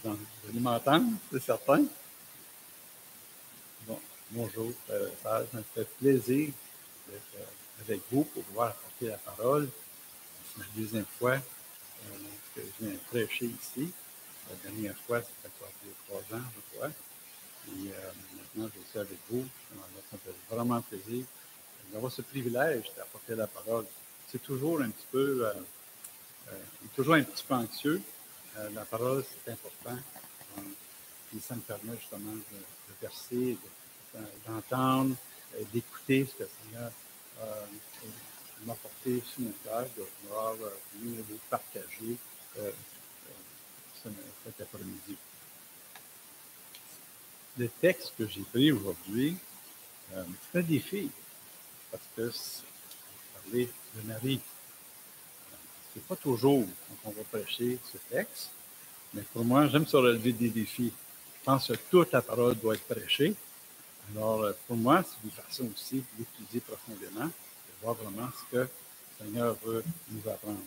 Vous allez m'entendre, c'est certain? Bon, bonjour, ça me fait plaisir d'être avec vous pour pouvoir apporter la parole. C'est la deuxième fois que je viens prêcher ici. La dernière fois, c'était quoi, il y a 3 ans, je crois. Et maintenant, je suis avec vous. Alors, ça me fait vraiment plaisir d'avoir ce privilège d'apporter la parole. C'est toujours un petit peu, toujours un petit peu anxieux. La parole, c'est important. Et ça me permet justement de verser, d'entendre, d'écouter ce que le Seigneur m'a porté sur mon cœur, de pouvoir venir vous partager cet après-midi. Le texte que j'ai pris aujourd'hui, c'est un défi, parce que c'est parler de Marie. C'est pas toujours qu'on va prêcher ce texte, mais pour moi, j'aime ça relever des défis. Je pense que toute la parole doit être prêchée. Alors, pour moi, c'est une façon aussi d'étudier profondément, de voir vraiment ce que le Seigneur veut nous apprendre.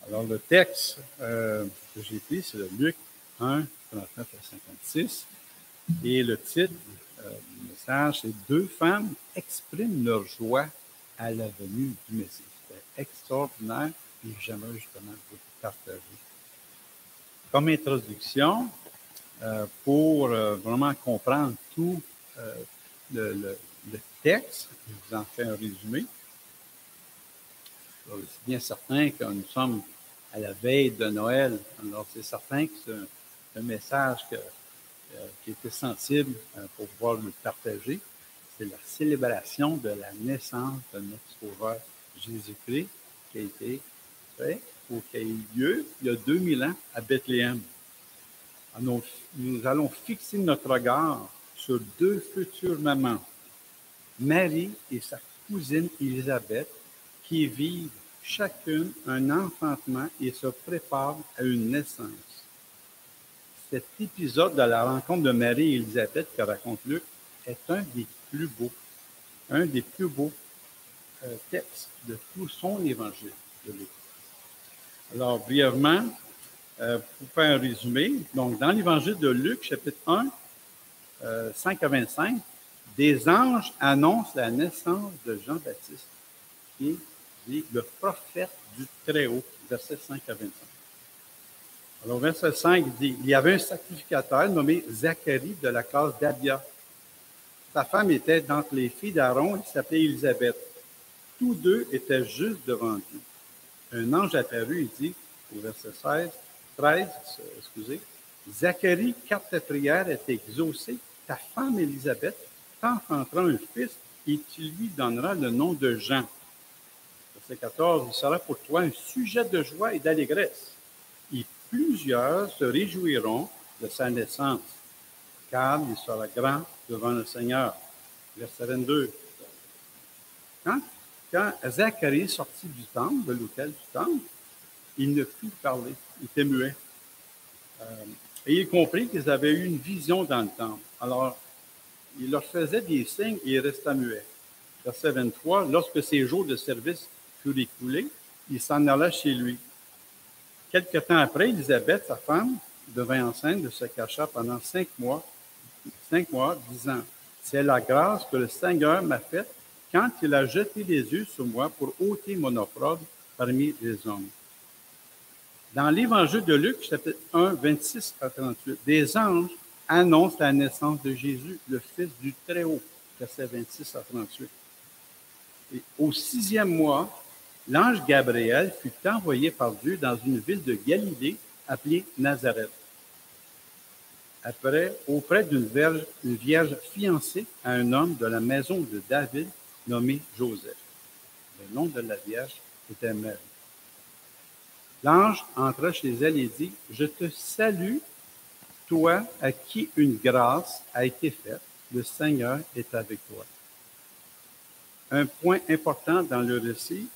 Alors, le texte que j'ai pris, c'est le Luc 1, 39 à 56. Et le titre du message, c'est « Deux femmes expriment leur joie à la venue du Messie ». C'est extraordinaire et j'aimerais justement vous partager. Comme introduction, pour vraiment comprendre tout le texte, je vous en fais un résumé. Alors, c'est bien certain que nous sommes à la veille de Noël. Alors, c'est certain que c'est un message qui était sensible pour pouvoir le partager. C'est la célébration de la naissance de notre Sauveur Jésus-Christ qui a été fait ou qui a eu lieu il y a 2000 ans à Bethléem. Alors, nous allons fixer notre regard sur deux futures mamans, Marie et sa cousine Élisabeth, qui vivent chacune un enfantement et se préparent à une naissance. Cet épisode de la rencontre de Marie et Élisabeth que raconte Luc est un des plus beaux textes de tout son évangile de Luc. Alors, brièvement, pour faire un résumé, donc dans l'évangile de Luc, chapitre 1, 5 à 25, des anges annoncent la naissance de Jean-Baptiste, qui est le prophète du Très-Haut, versets 5 à 25. Alors, verset 5 dit, il y avait un sacrificateur nommé Zacharie de la classe d'Abia. Sa femme était d'entre les filles d'Aaron, elle s'appelait Élisabeth. Tous deux étaient juste devant Dieu. Un ange apparut et dit, au verset 13, Zacharie, car ta prière est exaucée, ta femme Élisabeth t'enfantera un fils et tu lui donneras le nom de Jean. Verset 14, il sera pour toi un sujet de joie et d'allégresse. Et plusieurs se réjouiront de sa naissance, car il sera grand devant le Seigneur. Verset 22. Quand Zacharie sortit du temple, de l'autel du temple, il ne put parler, il était muet. Et il comprit qu'ils avaient eu une vision dans le temple. Alors, il leur faisait des signes et il resta muet. Verset 23, lorsque ses jours de service furent écoulés, il s'en alla chez lui. Quelque temps après, Élisabeth, sa femme, devint enceinte de se cacha pendant 5 mois, disant, c'est la grâce que le Seigneur m'a faite quand il a jeté les yeux sur moi pour ôter mon opprobre parmi les hommes. Dans l'Évangile de Luc, chapitre 1, 26 à 38, des anges annoncent la naissance de Jésus, le Fils du Très-Haut, versets 26 à 38. Et au 6e mois, l'ange Gabriel fut envoyé par Dieu dans une ville de Galilée appelée Nazareth, auprès d'une vierge fiancée à un homme de la maison de David nommé Joseph. Le nom de la vierge était Marie. L'ange entra chez elle et dit, « Je te salue, toi à qui une grâce a été faite, le Seigneur est avec toi. » Un point important dans le récit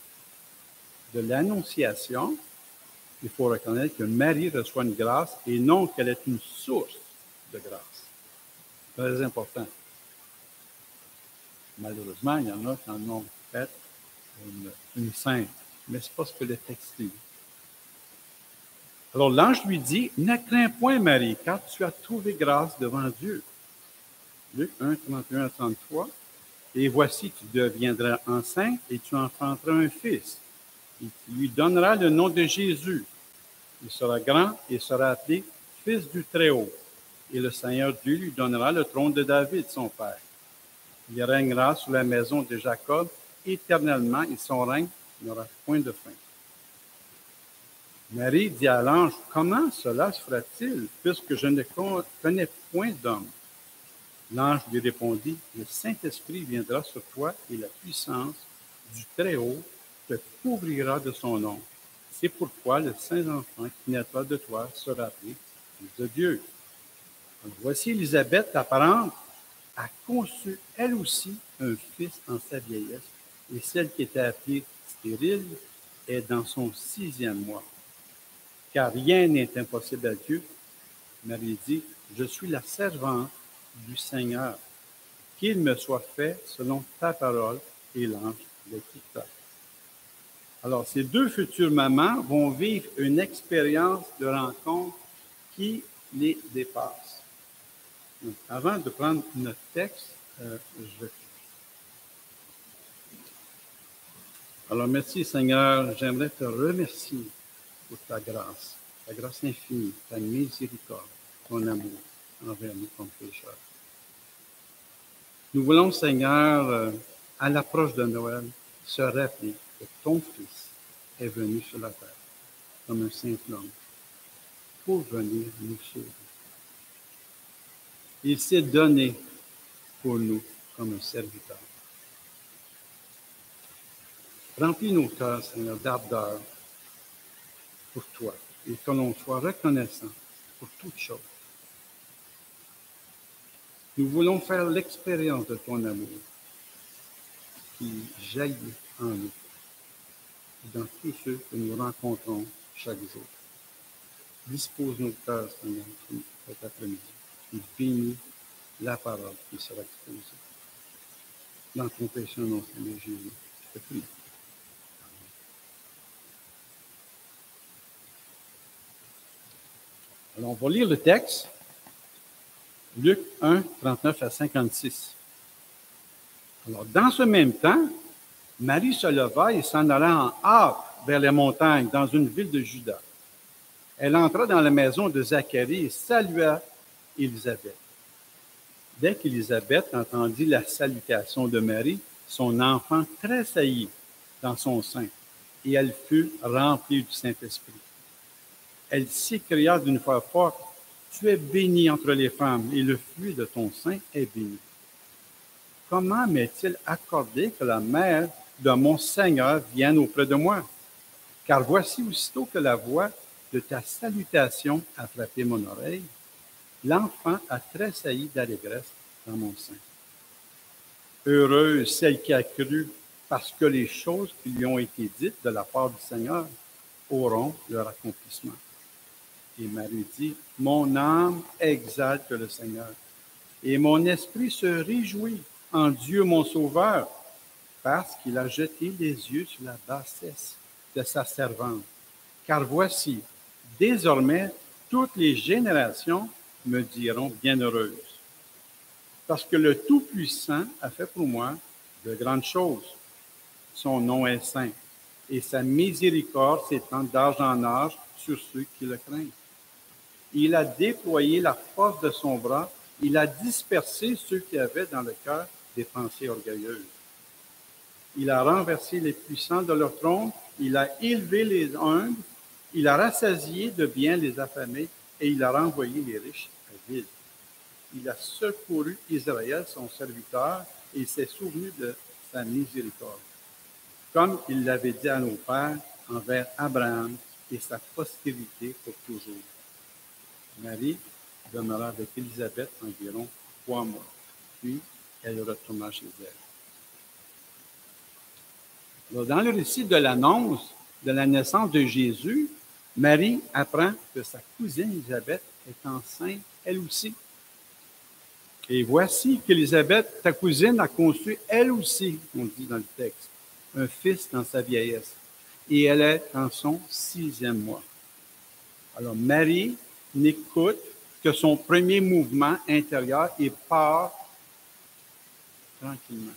de l'Annonciation, il faut reconnaître que Marie reçoit une grâce et non qu'elle est une source de grâce. Très important. Malheureusement, il y en a qui en ont fait une sainte, mais ce n'est pas ce que le texte dit. Alors l'ange lui dit, ne crains point, Marie, car tu as trouvé grâce devant Dieu. Luc 1, 31 à 33. Et voici, tu deviendras enceinte et tu enfanteras un fils. Et tu lui donneras le nom de Jésus. Il sera grand et sera appelé Fils du Très-Haut. Et le Seigneur Dieu lui donnera le trône de David, son père. Il régnera sur la maison de Jacob éternellement et son règne n'aura point de fin. Marie dit à l'ange, comment cela se fera-t-il, puisque je ne connais point d'homme? L'ange lui répondit, le Saint-Esprit viendra sur toi et la puissance du Très-Haut te couvrira de son ombre. C'est pourquoi le Saint-Enfant qui naîtra de toi sera appelé Fils de Dieu. Donc, voici Élisabeth, ta parente, a conçu elle aussi un fils en sa vieillesse, et celle qui était appelée stérile est dans son 6e mois. Car rien n'est impossible à Dieu. Marie dit, je suis la servante du Seigneur, qu'il me soit fait selon ta parole, et l'ange les quitta. Alors, ces deux futures mamans vont vivre une expérience de rencontre qui les dépasse. Donc, avant de prendre notre texte, Alors, merci Seigneur, j'aimerais te remercier pour ta grâce infinie, ta miséricorde, ton amour envers nous comme pécheurs. Nous voulons, Seigneur, à l'approche de Noël, se rappeler que ton Fils est venu sur la terre comme un simple homme pour venir nous sauver. Il s'est donné pour nous comme un serviteur. Remplis nos cœurs, Seigneur, d'ardeur pour toi et que l'on soit reconnaissant pour toutes choses. Nous voulons faire l'expérience de ton amour qui jaillit en nous et dans tous ceux que nous rencontrons chaque jour. Dispose nos cœurs, Seigneur, cet après-midi et bénis la parole qui sera exposée. Dans ton péché, nom, Seigneur Jésus, je te prie. Alors, on va lire le texte. Luc 1, 39 à 56. Alors, dans ce même temps, Marie se leva et s'en alla en hâte vers les montagnes, dans une ville de Juda. Elle entra dans la maison de Zacharie et salua Élisabeth. Dès qu'Élisabeth entendit la salutation de Marie, son enfant tressaillit dans son sein, et elle fut remplie du Saint-Esprit. Elle s'écria d'une voix forte, « Tu es bénie entre les femmes, et le fruit de ton sein est béni. Comment m'est-il accordé que la mère de mon Seigneur vienne auprès de moi? Car voici aussitôt que la voix de ta salutation a frappé mon oreille, l'enfant a tressailli d'allégresse dans mon sein. Heureuse celle qui a cru, parce que les choses qui lui ont été dites de la part du Seigneur auront leur accomplissement. » Et Marie dit, « Mon âme exalte le Seigneur, et mon esprit se réjouit en Dieu mon Sauveur, parce qu'il a jeté les yeux sur la bassesse de sa servante. Car voici, désormais, toutes les générations me diront bienheureuse, parce que le Tout-Puissant a fait pour moi de grandes choses. Son nom est saint, et sa miséricorde s'étend d'âge en âge sur ceux qui le craignent. Il a déployé la force de son bras, il a dispersé ceux qui avaient dans le cœur des pensées orgueilleuses. Il a renversé les puissants de leur trône, il a élevé les humbles, il a rassasié de bien les affamés, et il a renvoyé les riches à vide. Il a secouru Israël, son serviteur, et il s'est souvenu de sa miséricorde, comme il l'avait dit à nos pères envers Abraham et sa postérité pour toujours. Marie demeura avec Élisabeth environ 3 mois, puis elle retourna chez elle. Alors, dans le récit de l'annonce de la naissance de Jésus, Marie apprend que sa cousine Élisabeth est enceinte elle aussi. Et voici qu'Élisabeth, ta cousine, a conçu elle aussi, on dit dans le texte, un fils dans sa vieillesse. Et elle est dans son 6e mois. Alors, Marie n'écoute que son premier mouvement intérieur et part tranquillement.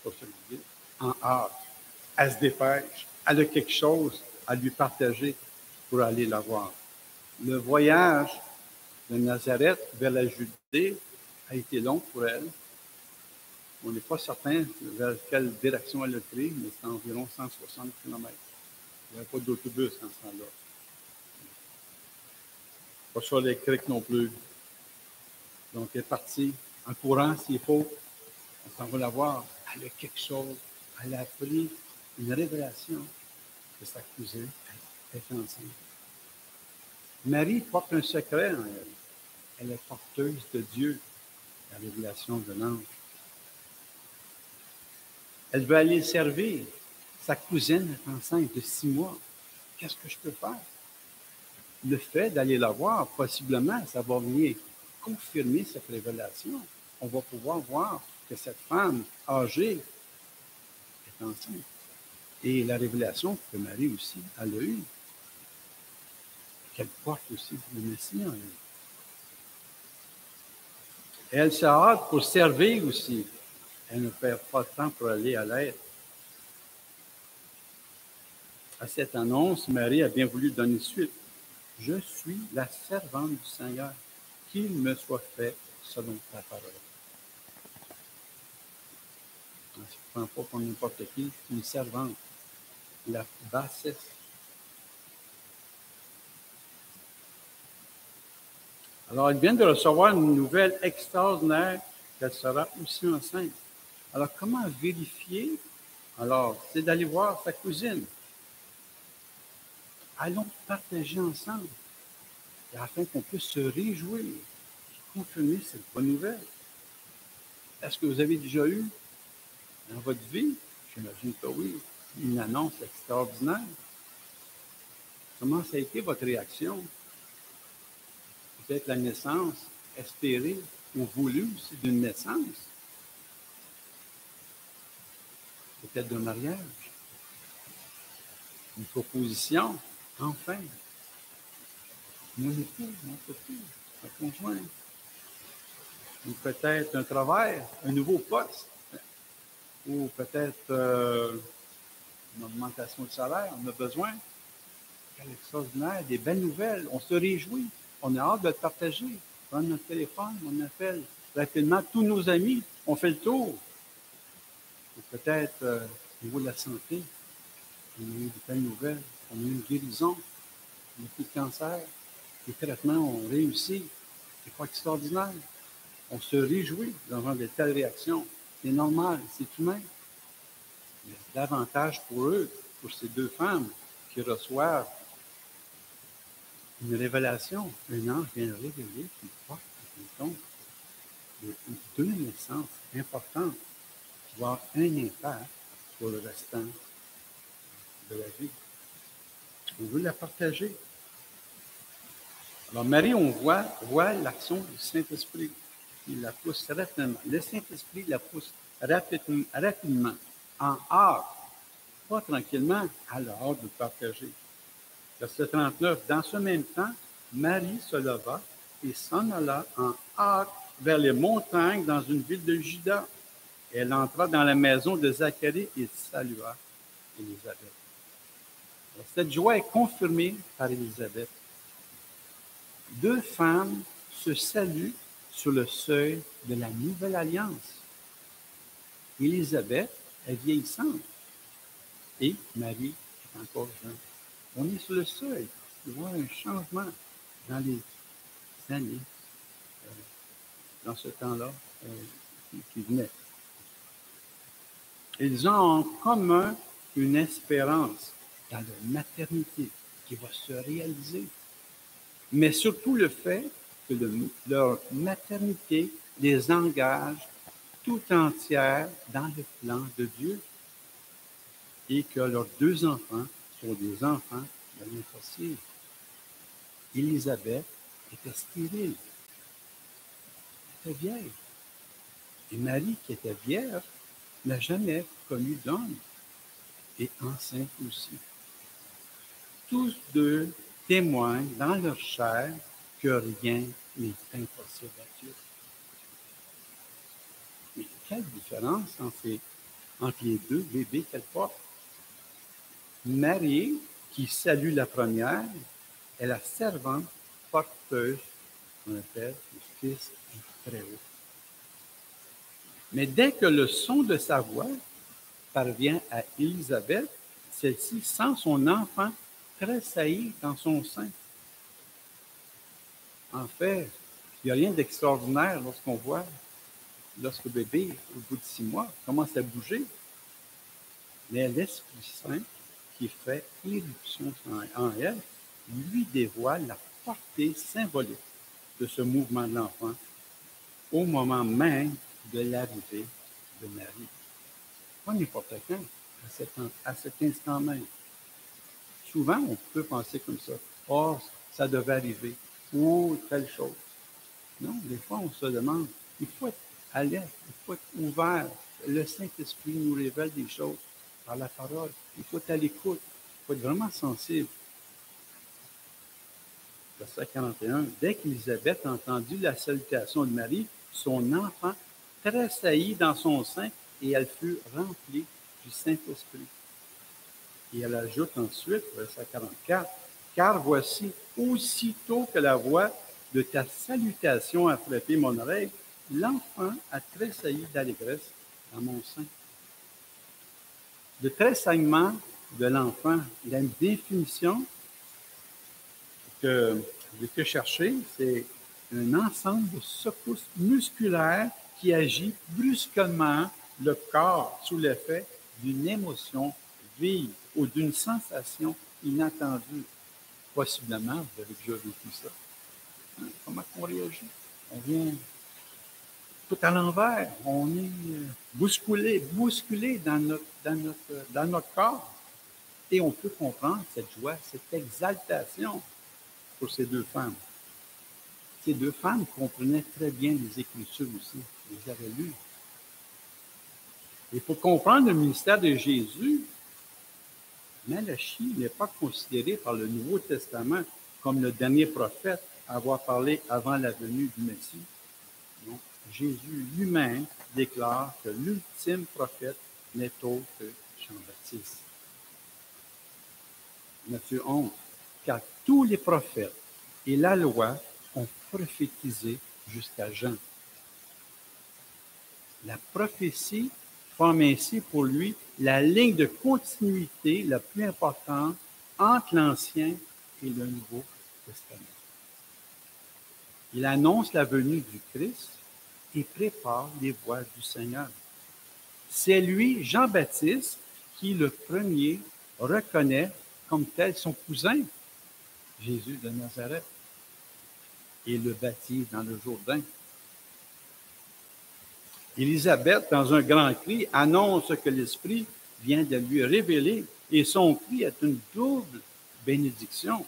Pas ça que je dis. En hâte. Elle se dépêche. Elle a quelque chose à lui partager pour aller la voir. Le voyage de Nazareth vers la Judée a été long pour elle. On n'est pas certain vers quelle direction elle a pris, mais c'est environ 160 km. Il n'y avait pas d'autobus en ce temps-là. Pas sur les criques non plus. Donc, elle est partie en courant s'il faut. On s'en va la voir. Elle a quelque chose. Elle a appris une révélation de sa cousine. Elle est enceinte. Marie porte un secret en elle. Elle est porteuse de Dieu, la révélation de l'ange. Elle veut aller servir. Sa cousine est enceinte de 6 mois. Qu'est-ce que je peux faire? Le fait d'aller la voir, possiblement, ça va venir confirmer cette révélation. On va pouvoir voir que cette femme âgée est enceinte. Et la révélation que Marie aussi, elle a eue, qu'elle porte aussi le Messie en elle. Et elle se hâte pour servir aussi. Elle ne perd pas de temps pour aller à l'aide. À cette annonce, Marie a bien voulu donner suite. Je suis la servante du Seigneur, qu'il me soit fait selon ta parole. On ne se prend pas pour n'importe qui, une servante, la bassesse. Alors, elle vient de recevoir une nouvelle extraordinaire qu'elle sera aussi enceinte. Alors, comment vérifier? Alors, c'est d'aller voir sa cousine. Allons partager ensemble, afin qu'on puisse se réjouir et confirmer cette bonne nouvelle. Est-ce que vous avez déjà eu dans votre vie, j'imagine que oui, une annonce extraordinaire? Comment ça a été votre réaction? Peut-être la naissance espérée ou voulue aussi d'une naissance. Peut-être d'un mariage. Une proposition, enfin. Mon époux, mon copain, mon conjoint. Ou peut-être un travail, un nouveau poste. Ou peut-être une augmentation de salaire, on a besoin. Quel extraordinaire, des belles nouvelles. On se réjouit. On a hâte de le partager. Prendre notre téléphone, on appelle rapidement tous nos amis. On fait le tour. Ou peut-être au niveau de la santé, on a eu de belles nouvelles. On a eu une guérison. On a plus de cancer. Les traitements ont réussi. C'est pas extraordinaire. On se réjouit devant de telles réactions. C'est normal, c'est humain. Mais davantage pour eux, pour ces deux femmes qui reçoivent une révélation. Un ange vient révéler qu'il porte compte de deux naissances importantes qui vont avoir un impact sur le restant de la vie. On veut la partager. Alors, Marie, on voit l'action du Saint-Esprit. Il la pousse rapidement. Le Saint-Esprit la pousse rapidement, en hâte, pas tranquillement, à la hâte de partager. Verset 39. Dans ce même temps, Marie se leva et s'en alla en hâte vers les montagnes dans une ville de Juda. Elle entra dans la maison de Zacharie et salua Élisabeth. Alors, cette joie est confirmée par Élisabeth. Deux femmes se saluent sur le seuil de la nouvelle alliance. Élisabeth est vieillissante et Marie est encore jeune. On est sur le seuil de voir un changement dans les années, dans ce temps-là qui venait. Ils ont en commun une espérance dans leur maternité qui va se réaliser, mais surtout le fait que leur maternité les engage tout entière dans le plan de Dieu et que leurs deux enfants sont des enfants de l'impossible. Élisabeth était stérile, elle était vieille. Et Marie, qui était vierge, n'a jamais connu d'homme et enceinte aussi. Tous deux témoignent dans leur chair que rien n'est impossible à Dieu. Mais quelle différence entre les deux bébés qu'elle porte? Marie, qui salue la première, est la servante porteuse qu'on appelle le Fils du Très-Haut. Mais dès que le son de sa voix parvient à Élisabeth, celle-ci sent son enfant tressaillir dans son sein. En fait, il n'y a rien d'extraordinaire lorsqu'on voit, lorsque le bébé, au bout de 6 mois, commence à bouger. Mais l'Esprit Saint, qui fait irruption en elle, lui dévoile la portée symbolique de ce mouvement de l'enfant au moment même de l'arrivée de Marie. Pas n'importe quand, à cet instant même. Souvent, on peut penser comme ça. Oh, ça devait arriver. Ou telle chose. Non, des fois, on se demande, il faut être alerte, il faut être ouvert. Le Saint-Esprit nous révèle des choses par la parole. Il faut être à l'écoute. Il faut être vraiment sensible. Verset 41. Dès qu'Élisabeth a entendu la salutation de Marie, son enfant tressaillit dans son sein et elle fut remplie du Saint-Esprit. Et elle ajoute ensuite, verset 44, car voici, aussitôt que la voix de ta salutation a frappé mon oreille, l'enfant a tressailli d'allégresse dans mon sein. Le tressaillement de l'enfant, il a une définition que j'ai chercher, c'est un ensemble de secousses musculaires qui agit brusquement le corps sous l'effet d'une émotion vive ou d'une sensation inattendue. Possiblement, vous avez déjà vécu ça. Comment on réagit? On vient tout à l'envers. On est bousculé dans notre corps. Et on peut comprendre cette joie, cette exaltation pour ces deux femmes. Ces deux femmes comprenaient très bien les Écritures aussi. Elles les avaient lues. Et pour comprendre le ministère de Jésus, Malachie n'est pas considéré par le Nouveau Testament comme le dernier prophète à avoir parlé avant la venue du Messie. Non. Jésus lui-même déclare que l'ultime prophète n'est autre que Jean-Baptiste. Matthieu 11. Car tous les prophètes et la loi ont prophétisé jusqu'à Jean. La prophétie forme ainsi pour lui la ligne de continuité la plus importante entre l'Ancien et le Nouveau Testament. Il annonce la venue du Christ et prépare les voies du Seigneur. C'est lui, Jean-Baptiste, qui le premier reconnaît comme tel son cousin, Jésus de Nazareth, et le baptise dans le Jourdain. Élisabeth, dans un grand cri, annonce que l'Esprit vient de lui révéler, et son cri est une double bénédiction.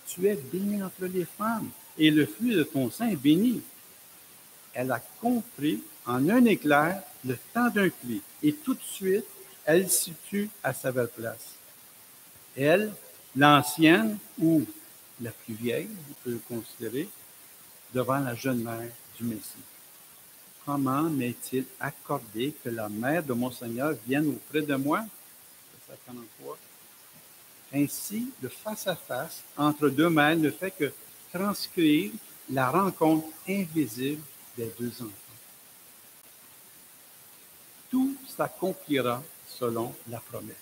Tu es bénie entre les femmes, et le fruit de ton sein est béni. Elle a compris en un éclair le temps d'un cri, et tout de suite, elle situe à sa belle place. Elle, l'ancienne ou la plus vieille, on peut le considérer, devant la jeune mère du Messie. Comment m'est-il accordé que la mère de mon Seigneur vienne auprès de moi? Verset 43. Ainsi, le face-à-face entre deux mères ne fait que transcrire la rencontre invisible des deux enfants. Tout s'accomplira selon la promesse.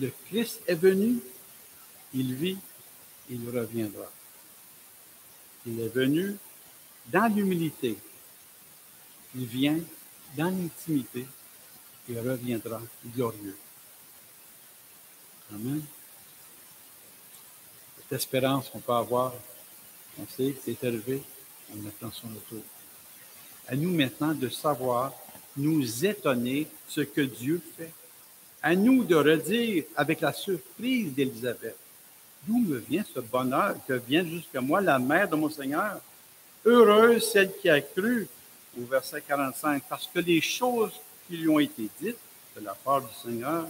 Le Christ est venu, il vit, il reviendra. Il est venu dans l'humilité. Il vient dans l'intimité et reviendra glorieux. Amen. Cette espérance qu'on peut avoir, on sait que c'est élevé, on attend son retour. À nous maintenant de savoir nous étonner ce que Dieu fait. À nous de redire avec la surprise d'Élisabeth, d'où me vient ce bonheur que vient jusqu'à moi la mère de mon Seigneur? Heureuse celle qui a cru, au verset 45, parce que les choses qui lui ont été dites de la part du Seigneur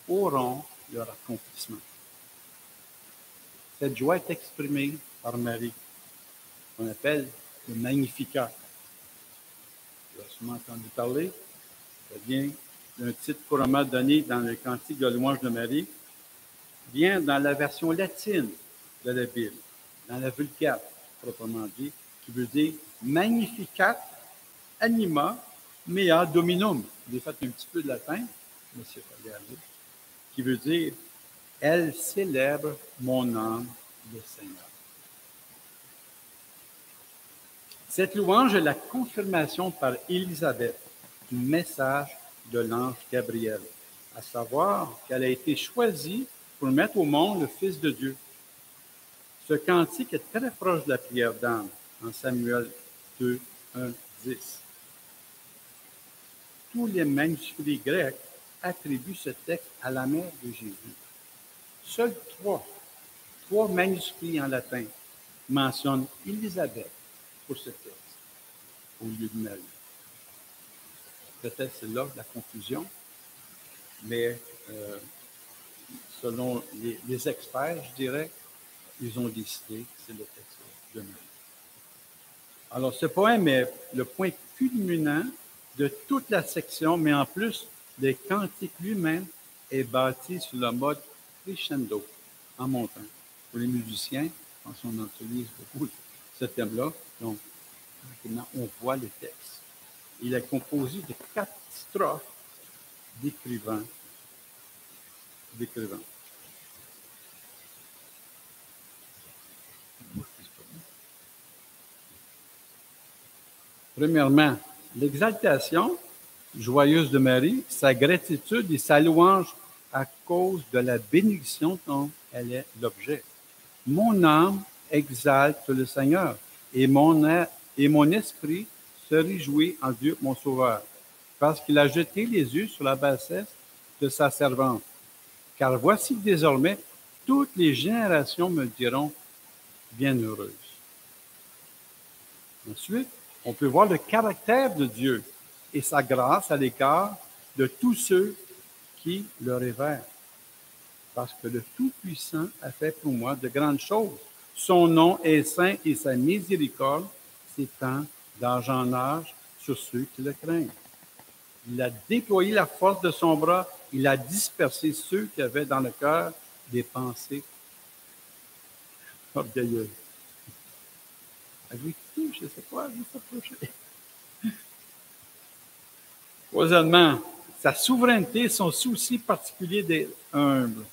auront leur accomplissement. Cette joie est exprimée par Marie, qu'on appelle le Magnificat. Tu as sûrement entendu parler. Ça vient d'un titre couramment donné dans le Cantique de louange de Marie, vient dans la version latine de la Bible, dans la Vulgate, proprement dit, qui veut dire Magnificat anima mea dominum. J'ai fait un petit peu de latin, mais c'est pas grave, qui veut dire elle célèbre mon âme, le Seigneur. Cette louange est la confirmation par Élisabeth du message de l'ange Gabriel, à savoir qu'elle a été choisie pour mettre au monde le Fils de Dieu. Ce cantique est très proche de la prière d'Anne en Samuel 2, 1, 10. Tous les manuscrits grecs attribuent ce texte à la mère de Jésus. Seuls trois manuscrits en latin mentionnent Élisabeth pour ce texte, au lieu de Marie. Peut-être c'est là la confusion, mais selon les experts, je dirais, ils ont décidé que c'est le texte de Marie. Alors, ce poème est le point culminant de toute la section, mais en plus, le cantique lui-même est bâti sur le mode crescendo, en montant. Pour les musiciens, je pense qu'on utilise beaucoup ce thème-là. Donc, maintenant, on voit le texte. Il est composé de 4 strophes décrivant. Premièrement, l'exaltation joyeuse de Marie, sa gratitude et sa louange à cause de la bénédiction dont elle est l'objet. Mon âme exalte le Seigneur et mon esprit se réjouit en Dieu mon Sauveur, parce qu'il a jeté les yeux sur la bassesse de sa servante. Car voici désormais, toutes les générations me diront bienheureuse. Ensuite, on peut voir le caractère de Dieu et sa grâce à l'égard de tous ceux qui le révèrent. Parce que le Tout-Puissant a fait pour moi de grandes choses. Son nom est saint et sa miséricorde s'étend d'âge en âge sur ceux qui le craignent. Il a déployé la force de son bras, il a dispersé ceux qui avaient dans le cœur des pensées orgueilleuses. Avec qui, je ne sais pas, je s'approcher. Troisièmement, sa souveraineté, son souci particulier d'être humble.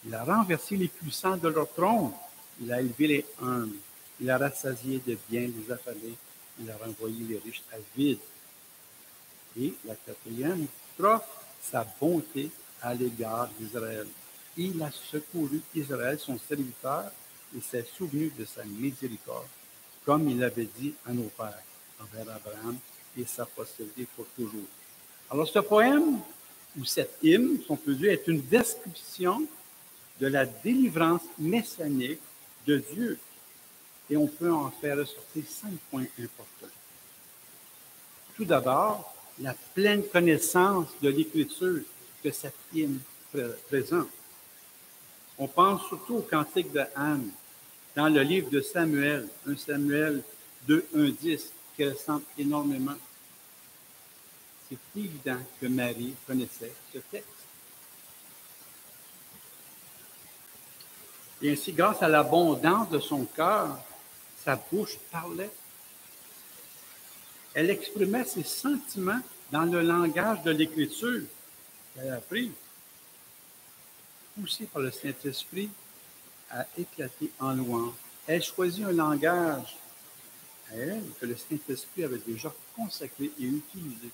Il a renversé les puissants de leur trône. Il a élevé les humbles. Il a rassasié de biens les affamés. Il a renvoyé les riches à vide. Et la quatrième strophe, sa bonté à l'égard d'Israël. Il a secouru Israël, son serviteur, et s'est souvenu de sa miséricorde, comme il avait dit à nos pères, envers Abraham et sa postérité pour toujours. Alors, ce poème, ou cette hymne, si on peut dire, est une description de la délivrance messianique de Dieu. Et on peut en faire ressortir 5 points importants. Tout d'abord, la pleine connaissance de l'Écriture que cette hymne présente. On pense surtout au cantique de Anne, dans le livre de Samuel, 1 Samuel 2, 1, 10, qui ressemble énormément. C'est évident que Marie connaissait ce texte. Et ainsi, grâce à l'abondance de son cœur, sa bouche parlait. Elle exprimait ses sentiments dans le langage de l'Écriture qu'elle a appris. Poussée par le Saint-Esprit à éclater en louange. Elle choisit un langage à elle que le Saint-Esprit avait déjà consacré et utilisé.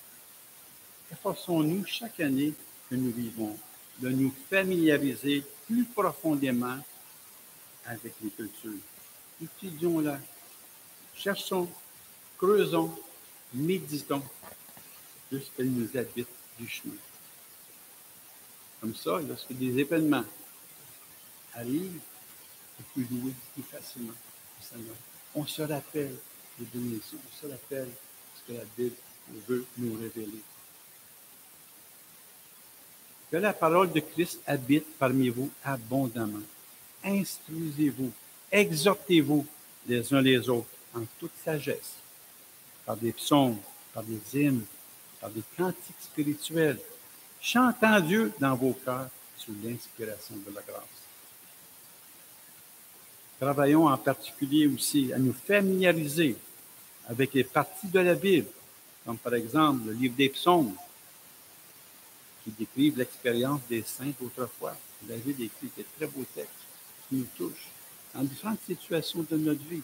Efforçons-nous chaque année que nous vivons de nous familiariser plus profondément avec l'Écriture. Étudions-la, cherchons, creusons, méditons, jusqu'elle nous habite du chemin. Comme ça, lorsque des événements arrivent, on peut louer plus facilement le Seigneur. On se rappelle les bénédictions, on se rappelle ce que la Bible veut nous révéler. Que la parole de Christ habite parmi vous abondamment. instruisez-vous, exhortez-vous les uns les autres en toute sagesse, par des psaumes, par des hymnes, par des cantiques spirituels, chantant Dieu dans vos cœurs sous l'inspiration de la grâce. Travaillons en particulier aussi à nous familiariser avec les parties de la Bible, comme par exemple le livre des psaumes, qui décrivent l'expérience des saints d'autrefois. David écrit des très beaux textes qui nous touchent dans différentes situations de notre vie,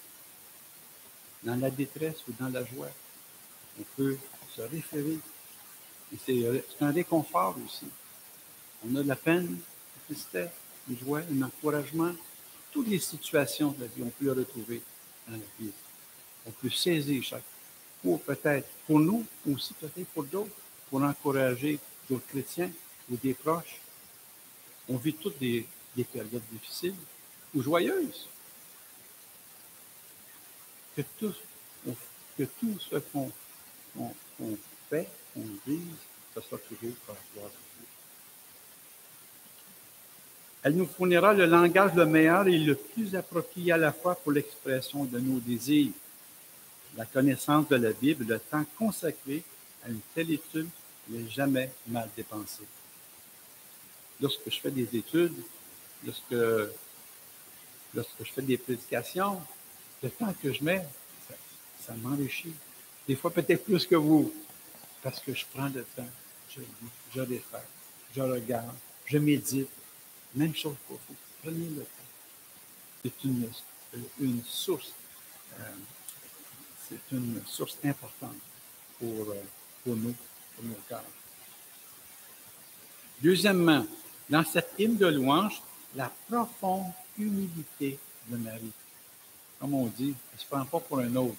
dans la détresse ou dans la joie. On peut se référer. Et c'est un réconfort aussi. On a de la peine, de la tristesse, une joie, un encouragement. Toutes les situations de la vie, on peut les retrouver dans la Bible. On peut saisir chaque pour peut-être pour nous, aussi peut-être pour d'autres, pour encourager d'autres chrétiens ou des proches. On vit toutes des périodes difficiles ou joyeuses. Que tout ce qu'on fait, qu'on dise, ce soit toujours pour la gloire de Dieu. Elle nous fournira le langage le meilleur et le plus approprié à la fois pour l'expression de nos désirs. La connaissance de la Bible, le temps consacré à une telle étude n'est jamais mal dépensé. Lorsque je fais des études, lorsque je fais des prédications, le temps que je mets, ça m'enrichit. Des fois, peut-être plus que vous, parce que je prends le temps, je lis, je réfère, je regarde, je médite. Même chose pour vous. Prenez le temps. C'est une source. C'est une source importante pour nous, pour nos cœurs. Deuxièmement, dans cette hymne de louange, la profonde humilité de Marie. Comme on dit, elle ne se prend pas pour un autre.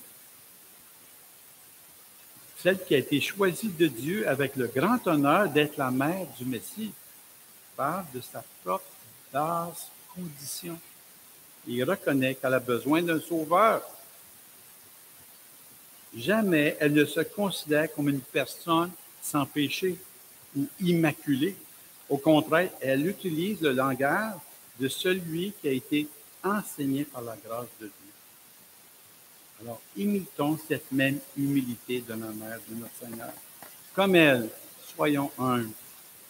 Celle qui a été choisie de Dieu avec le grand honneur d'être la mère du Messie, parle de sa propre basse condition. Il reconnaît qu'elle a besoin d'un sauveur. Jamais elle ne se considère comme une personne sans péché ou immaculée. Au contraire, elle utilise le langage de celui qui a été enseigné par la grâce de Dieu. Alors, imitons cette même humilité de la mère de notre Seigneur. Comme elle, soyons humbles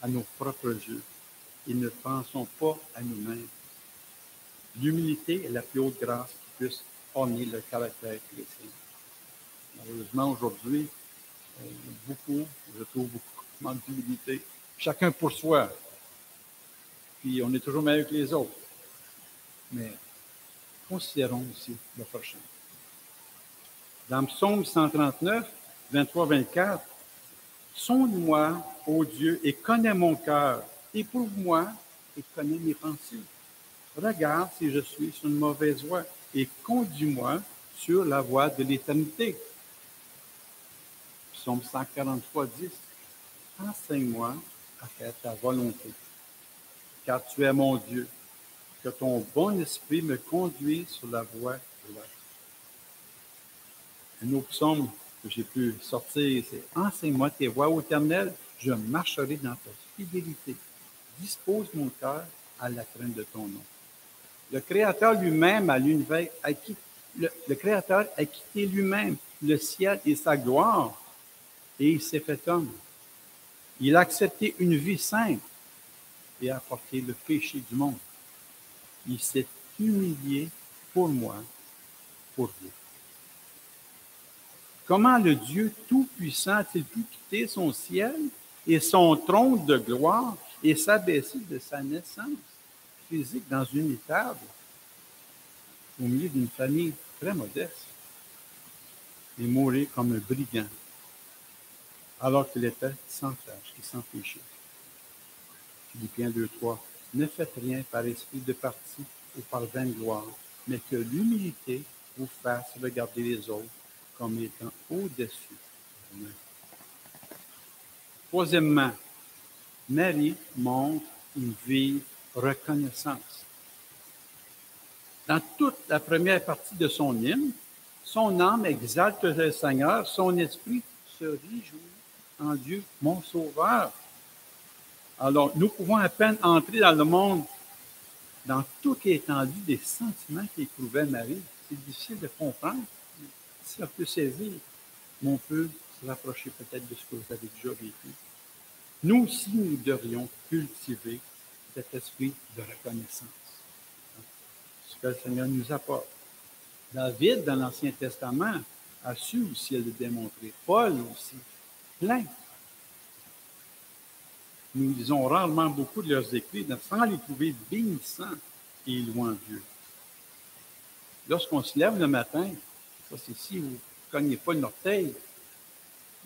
à nos propres yeux et ne pensons pas à nous-mêmes. L'humilité est la plus haute grâce qui puisse orner le caractère chrétien. Malheureusement, aujourd'hui, je trouve beaucoup de manque d'humilité. Chacun pour soi. Puis on est toujours meilleur que les autres. Mais considérons aussi le prochain. Dans Psaume 139, 23-24, « Sonde-moi, ô Dieu, et connais mon cœur. Éprouve-moi et connais mes pensées. Regarde si je suis sur une mauvaise voie et conduis-moi sur la voie de l'éternité. » Psaume 143, 10. « Enseigne-moi à faire ta volonté, car tu es mon Dieu. Que ton bon esprit me conduise sur la voie droite. » Un autre psaume que j'ai pu sortir, c'est « Enseigne-moi tes voies, ô Éternel, je marcherai dans ta fidélité. Dispose mon cœur à la crainte de ton nom. » Le Créateur lui-même a l'univers, le Créateur a quitté lui-même le ciel et sa gloire, et il s'est fait homme. Il a accepté une vie sainte et a porté le péché du monde. Il s'est humilié pour moi, pour vous. Comment le Dieu Tout-Puissant a-t-il pu quitter son ciel et son trône de gloire et s'abaisser de sa naissance physique dans une étable au milieu d'une famille très modeste et mourir comme un brigand alors qu'il était sans tâche et sans péché? Philippiens 2:3. Ne faites rien par esprit de parti ou par vaine gloire, mais que l'humilité vous fasse regarder les autres comme étant au-dessus. Troisièmement, Marie montre une vive reconnaissance. Dans toute la première partie de son hymne, son âme exalte le Seigneur, son esprit se réjouit en Dieu, mon Sauveur. Alors, nous pouvons à peine entrer dans le monde dans toute l'étendue des sentiments qu'éprouvait Marie. C'est difficile de comprendre. Si on peut saisir, mais on peut se rapprocher peut-être de ce que vous avez déjà vécu. Nous aussi, nous devrions cultiver cet esprit de reconnaissance. Ce que le Seigneur nous apporte. David, dans l'Ancien Testament, a su aussi le démontrer. Paul aussi, plein. Nous lisons rarement beaucoup de leurs écrits sans les trouver bénissants et louant Dieu. Lorsqu'on se lève le matin, ça c'est si vous ne cognez pas le orteil,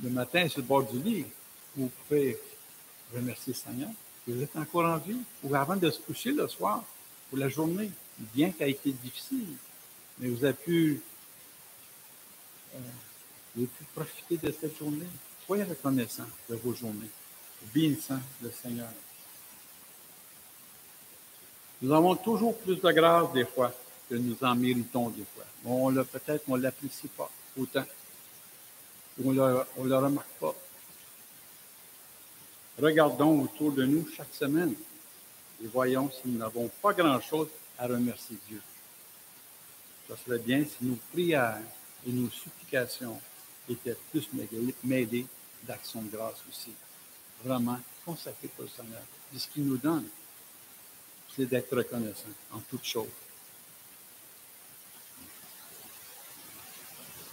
le matin sur le bord du lit, vous pouvez remercier le Seigneur. Vous êtes encore en vie, ou avant de se coucher le soir, pour la journée, bien qu'elle ait été difficile, mais vous avez pu profiter de cette journée. Soyez reconnaissants de vos journées, bénissant le Seigneur. Nous avons toujours plus de grâce des fois que nous en méritons des fois. Bon, peut-être on ne l'apprécie pas autant. On ne le remarque pas. Regardons autour de nous chaque semaine et voyons si nous n'avons pas grand-chose à remercier Dieu. Ça serait bien si nos prières et nos supplications étaient plus mêlées d'actions de grâce aussi. Vraiment consacrées pour le Seigneur. Et ce qu'il nous donne, c'est d'être reconnaissant en toutes choses.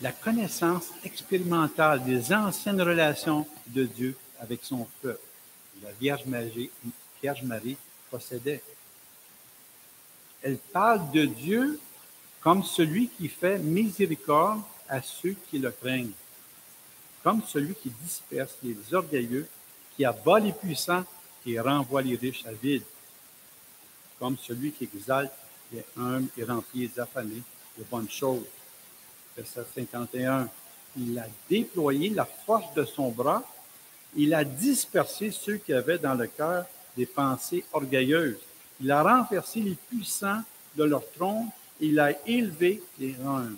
La connaissance expérimentale des anciennes relations de Dieu avec son peuple, la Vierge Marie possédait. Elle parle de Dieu comme celui qui fait miséricorde à ceux qui le craignent, comme celui qui disperse les orgueilleux, qui abat les puissants et renvoie les riches à vide, comme celui qui exalte les humbles et remplit les affamés de bonnes choses. Verset 51. Il a déployé la force de son bras, il a dispersé ceux qui avaient dans le cœur des pensées orgueilleuses. Il a renversé les puissants de leur trône, il a élevé les humbles.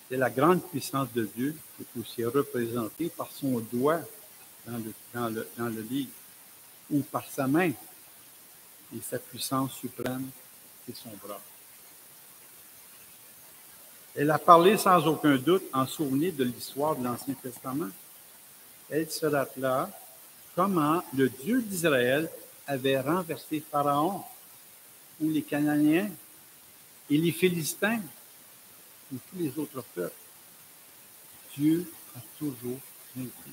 C'est la grande puissance de Dieu qui est aussi représentée par son doigt dans le livre, ou par sa main. Et sa puissance suprême, c'est son bras. Elle a parlé sans aucun doute en souvenir de l'histoire de l'Ancien Testament. Elle se rappela comment le Dieu d'Israël avait renversé Pharaon, ou les Cananéens, et les Philistins, ou tous les autres peuples. Dieu a toujours vaincu.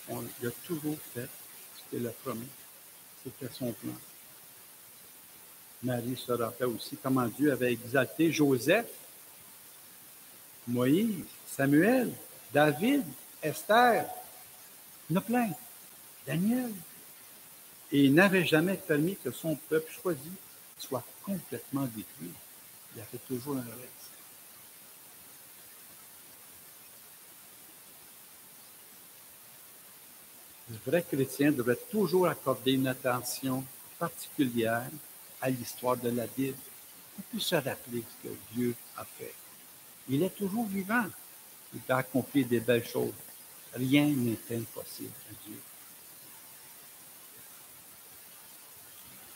Il a toujours fait ce qu'il a promis. C'était son plan. Marie se rappelle aussi comment Dieu avait exalté Joseph, Moïse, Samuel, David, Esther, il y en a plein, Daniel. Et il n'avait jamais permis que son peuple choisi soit complètement détruit. Il a fait toujours un reste. Le vrai chrétien devrait toujours accorder une attention particulière à l'histoire de la Bible. On peut se rappeler ce que Dieu a fait. Il est toujours vivant. Il peut accomplir des belles choses. Rien n'est impossible à Dieu.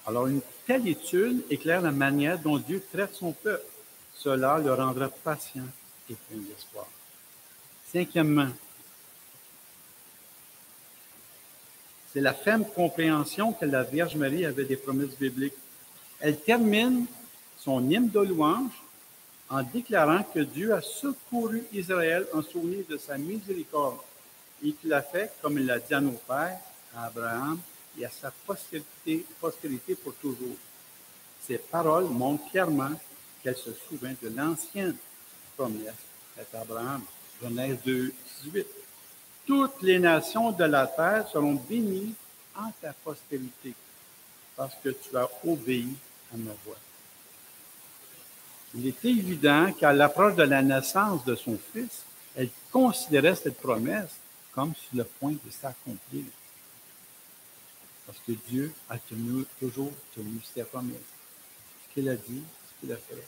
Alors, une telle étude éclaire la manière dont Dieu traite son peuple. Cela le rendra patient et plein d'espoir. Cinquièmement, c'est la ferme compréhension que la Vierge Marie avait des promesses bibliques. Elle termine son hymne de louange en déclarant que Dieu a secouru Israël en souvenir de sa miséricorde et qu'il l'a fait comme il l'a dit à nos pères, à Abraham et à sa postérité pour toujours. Ces paroles montrent clairement qu'elle se souvient de l'ancienne promesse faite à Abraham. Genèse 2, 18. Toutes les nations de la terre seront bénies en ta postérité, parce que tu as obéi à ma voix. Il était évident qu'à l'approche de la naissance de son fils, elle considérait cette promesse comme sur le point de s'accomplir. Parce que Dieu a toujours tenu ses promesses. Ce qu'il a dit, ce qu'il a fait.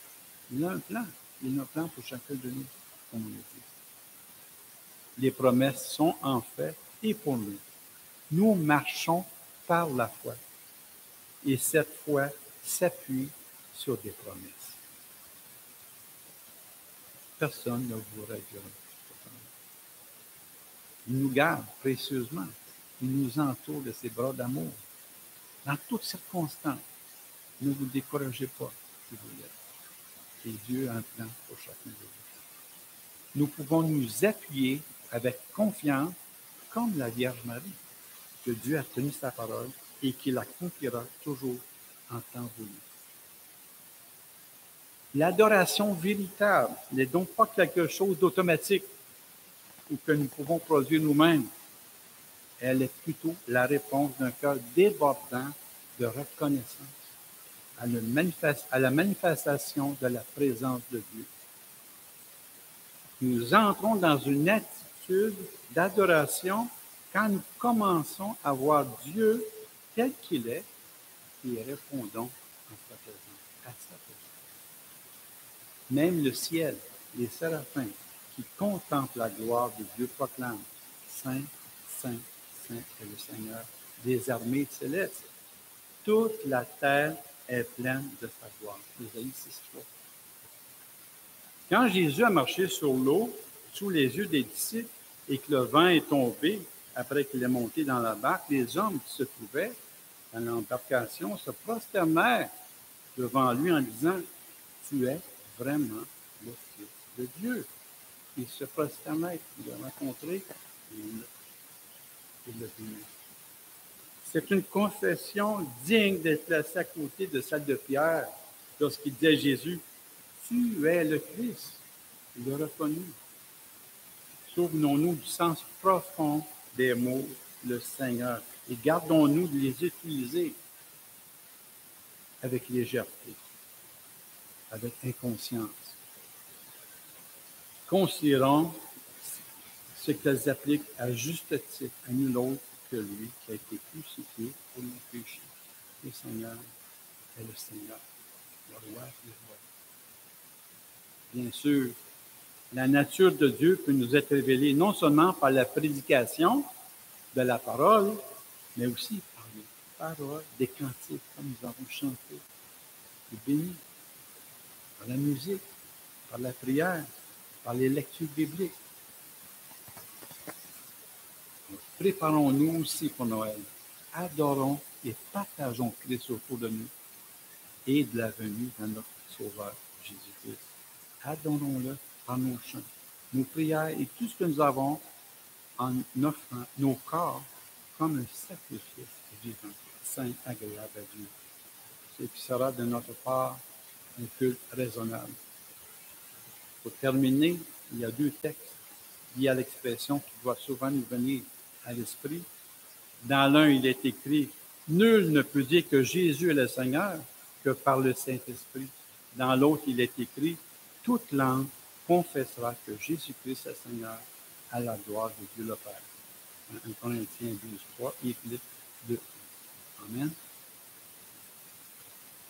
Il a un plan. Il a un plan pour chacun de nous, comme on l'a dit. Les promesses sont en fait et pour nous. Nous marchons par la foi. et cette foi s'appuie sur des promesses. Personne ne vous réduira. Il nous garde précieusement. Il nous entoure de ses bras d'amour. Dans toutes circonstances, ne vous découragez pas, si vous l'êtes. Et Dieu a un plan pour chacun de vous. Nous pouvons nous appuyer avec confiance, comme la Vierge Marie, que Dieu a tenu sa parole et qu'il accomplira toujours en temps voulu. L'adoration véritable n'est donc pas quelque chose d'automatique ou que nous pouvons produire nous-mêmes. Elle est plutôt la réponse d'un cœur débordant de reconnaissance à la manifestation de la présence de Dieu. Nous entrons dans une attitude d'adoration quand nous commençons à voir Dieu tel qu'il est et répondons à sa présence. Même le ciel, les séraphins qui contemplent la gloire de Dieu proclament « Saint, Saint, Saint est le Seigneur des armées célestes. Toute la terre est pleine de sa gloire. » Ésaïe 6:3. Quand Jésus a marché sur l'eau sous les yeux des disciples et que le vent est tombé après qu'il est monté dans la barque, les hommes qui se trouvaient dans l'embarcation se prosternèrent devant lui en disant « Tu es vraiment le Fils de Dieu. » Ils se prosternèrent, ils l'ont rencontré, il l'a béni. C'est une confession digne d'être placée à côté de celle de Pierre lorsqu'il dit à Jésus « Tu es le Christ. » Il l'a reconnu. Souvenons-nous du sens profond des mots « le Seigneur » et gardons-nous de les utiliser avec légèreté, avec inconscience. Considérons ce qu'elles appliquent à juste titre à nul autre que lui qui a été crucifié pour nos péchés. Le Seigneur est le Seigneur, le roi des rois. Bien sûr, la nature de Dieu peut nous être révélée non seulement par la prédication de la parole, mais aussi par les paroles des cantiques, comme nous avons chanté, et béni, par la musique, par la prière, par les lectures bibliques. Préparons-nous aussi pour Noël. Adorons et partageons Christ autour de nous et de la venue de notre Sauveur Jésus-Christ. Adorons-le par nos chants, nos prières et tout ce que nous avons en offrant nos corps comme un sacrifice vivant, saint, agréable à Dieu. Ce qui sera de notre part un culte raisonnable. Pour terminer, il y a 2 textes liés à l'expression qui doit souvent nous venir à l'esprit. Dans l'un, il est écrit « Nul ne peut dire que Jésus est le Seigneur que par le Saint-Esprit. » Dans l'autre, il est écrit « Toute langue confessera que Jésus-Christ est Seigneur à la gloire de Dieu le Père. » 1 Corinthiens 12:3 et Philippe 2. Amen.